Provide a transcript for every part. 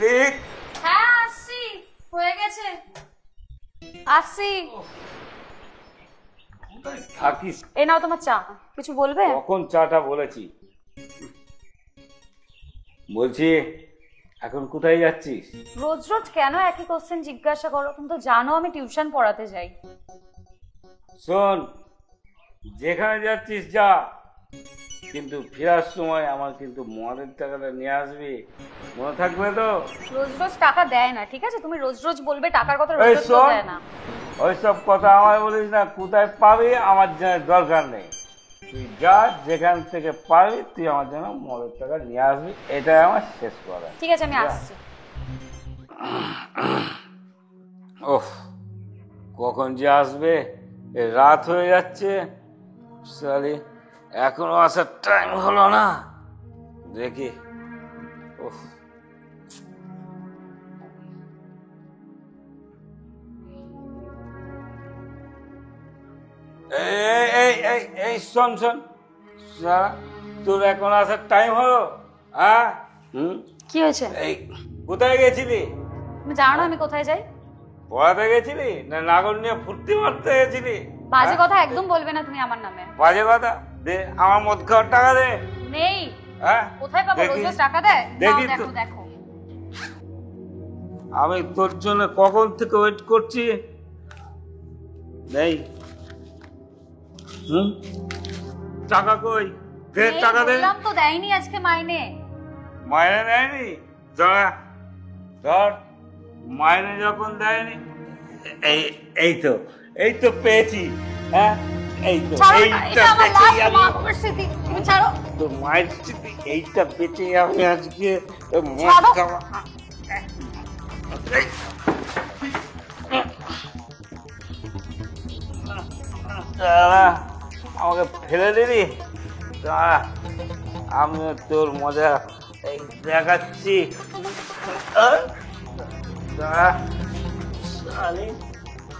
ঝিলিক। হ্যাঁ আসছি, হয়ে গেছে, আসছি। থাকিস। এই নাও তোমার চা। কিছু বলবে? কখন চাটা বলেছি। বলছি এখন কোথায় যাচ্ছিস? রোজ রোজ কেন একই কোশ্চেন জিজ্ঞাসা করো? তুমি তো জানো আমি টিউশন পড়াতে যাই। শোন, যেখানে যাচ্ছিস যা, কিন্তু ফেরার সময় আমার কিন্তু মদের টাকাটা নিয়ে আসবি, মনে থাকবে তো? রোজ রোজ টাকা দেয় না, ঠিক আছে? তুমি রোজ রোজ বলবে টাকার কথা, রোজ এই রোজ শোন, দেয় না। ওইসব কথা আমার বলিস না। কোথায় পাবি আমার জানার দরকার নেই। তুই যা, যেখান থেকে পাবি তুই আমার জন্য মদের টাকা নিয়ে আসবি, এটাই আমার শেষ কথা। ঠিক আছে, আমি আসছি। ওহ, কখন যে আসবে, রাত হয়ে যাচ্ছে। সালি এখনো আসার টাইম হলো না। দেখি। ওহ, এই শোন শোন, তোর এখন আসার টাইম হলো? হ্যাঁ, কি হয়েছে? এই কোথায় গেছিলি? তুমি জানো না আমি কোথায় যাই? পড়াতে গেছিলি না নাগর নিয়ে ফুর্তি মারতে গেছিলি? বাজে কথা একদম বলবে না তুমি আমার নামে। বাজে কথা? দে আমার মদ খাওয়ার টাকা দে। নেই। হ্যাঁ, কোথায় পাবো? রোজ রোজ টাকা দেয়? দেখি দেখো তো। দেখো, আমি তোর জন্য কখন থেকে ওয়েট করছি। নেই। টাকা কই? ফের টাকা দে। বললাম তো দেয়নি আজকে মাইনে। মাইনে দেয়নি? ধর ধর, মাইনে যখন দেয়নি, এই তো পেয়েছি। হ্যাঁ, এই তো এইটা পেয়েছি আমি। তো মায়ের স্মৃতি, এইটা পেয়েছি আমি আজকে মদ খাওয়া। আমাকে ফেলে দিবি? আমি তোর মজা এই দেখাচ্ছি।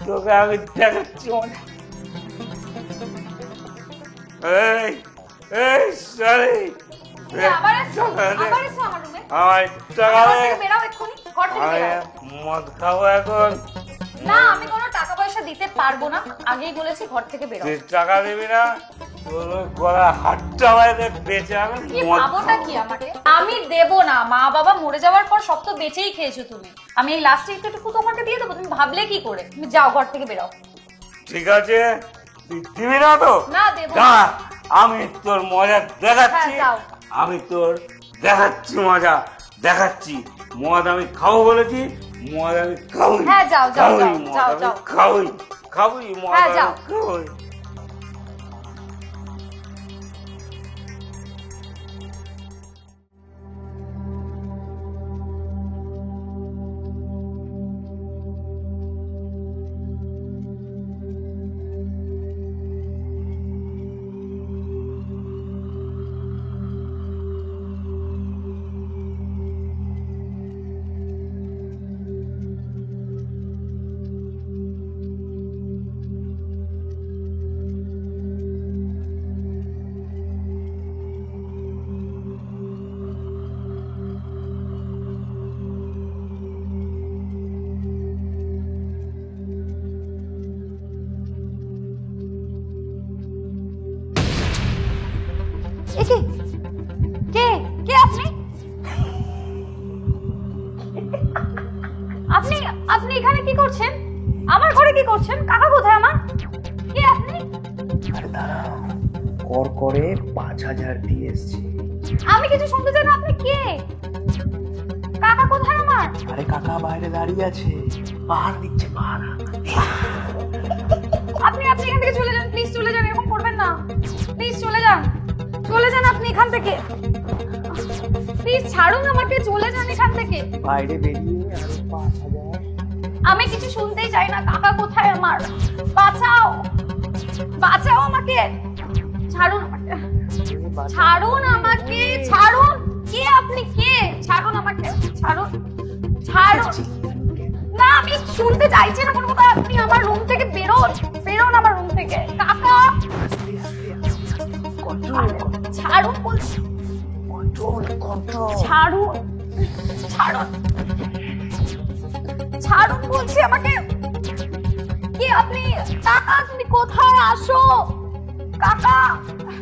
তোকে আমি দেখাচ্ছি মজা। মদ খাবো এখন। না, আমি কোনো টাকা পয়সা দিতে পারবো না, আগেই বলেছি। ঘর থেকে বেরো। তুই টাকা দিবি না? তোর গলা হাতটা বাইরে বেঁচে আমি মদ খাবোটা কি আমাকে? আমি দেব না। মা বাবা মরে যাওয়ার পর সব তো বেঁচেই খেয়েছো তুমি। আমি এই লাস্টে একটু তোমাকে দিয়ে দেবো? তুমি ভাবলে কি করে? তুমি যাও, ঘর থেকে বেরো। ঠিক আছে, তুই দিবি না তো? না, দেব না। আমি তোর মজা দেখাচ্ছি। যাও। আমি তোর দেখাচ্ছি মজা, দেখাচ্ছি। মদ আমি খাবো বলেছি, মদ আমি খাবই। হ্যাঁ, যাও যাও যাও যাও। খাবই খাবই মদ হ্যাঁ, যাও। খাবই। কে কে আপনি? আপনি আপনি এখানে কি করছেন? আমার ঘরে কি করছেন? কাকা কোথায় আমার? কে আপনি? কর করে 5,000 দিয়ে এসেছি। আমি কিছু শুনতে চাই না। আপনি কে? কাকা কোথায় আমার? আরে কাকা বাইরে দাঁড়িয়ে আছে, পাহাড় দিচ্ছে পাহাড়। আপনি এখান থেকে চলে যান, প্লিজ চলে যান। এরকম করবেন না, প্লিজ চলে যান। চলে যান আপনি এখান থেকে, প্লিজ ছাড়ুন আমাকে। চলে যান এখান থেকে। বাইরে বেরিয়ে আরো 5,000। আমি কিছু শুনতেই চাই না। কাকা কোথায় আমার? বাঁচাও, বাঁচাও আমাকে। ছাড়ুন আমাকে, ছাড়ুন আমাকে, ছাড়ুন। কে আপনি? কে? ছাড়ুন আমাকে, ছাড়ুন, ছাড়ুন। না, আমি শুনতে চাইছি না কোনো কথা। আপনি আমার রুম থেকে বেরোন, বেরোন আমার রুম থেকে। কাকা ছাড়ুন বলছি, ছাড়ুন। ছাড়ুন, ছাড়ুন বলছি আমাকে। কি আপনি? কাকা তুমি কোথায়? আসো কাকা,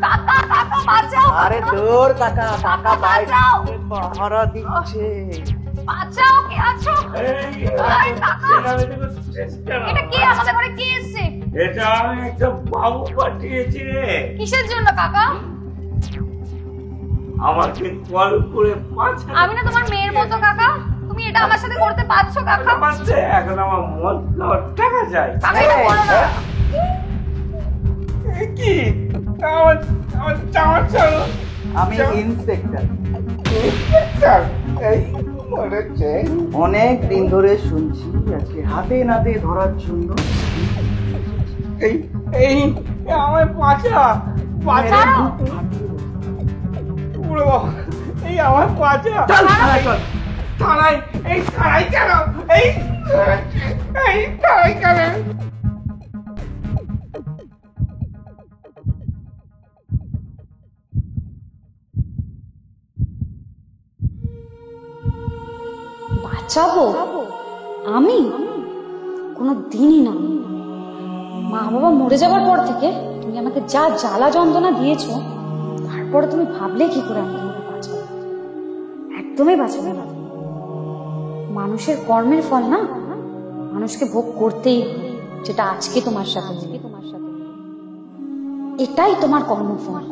কাকা, কাকা বাঁচাও। আরে তোর কাকা, কাকা বাঁচাও, পাহারা দিচ্ছে। বাঁচাও, কে আছো? এই কাকা, এটা কে? আমাদের ঘরে কে এসেছে? এটা আমি একটা বাবু পাঠিয়েছি রে। কিসের জন্য কাকা? আমাকে কল করে আমি না তোমার মেয়ের মতো কাকা, তুমি এটা আমার সাথে করতে পারছো কাকা? পাচ্ছে। এখন আমার মদ খাওয়ার টাকা চাই। কাকা এটা বলো না। কি আমার আমার চাওয়ার ছাড়ো। আমি ইন্সপেক্টর। ইন্সপেক্টর, এই মরেছে। অনেক দিন ধরে শুনছি আজকে হাতে নাতে ধরার জন্য এই এই আমার পাছা পাছা পুরো বাবা, এই আমার পাছা। চল থানায় চল। থানায়? এই থানায় কেন? এই এই থানায় কেন? বাঁচাবো? আমি কোনো দিনই না। মা বাবা মরে যাওয়ার পর থেকে তুমি আমাকে যা জ্বালা যন্ত্রণা দিয়েছো, তারপরে তুমি ভাবলে কি করে আমি তোমাকে বাঁচাবো? একদমই বাঁচাবে না। মানুষের কর্মের ফল না মানুষকে ভোগ করতেই হয়, যেটা আজকে তোমার সাথে, এটাই তোমার কর্মফল।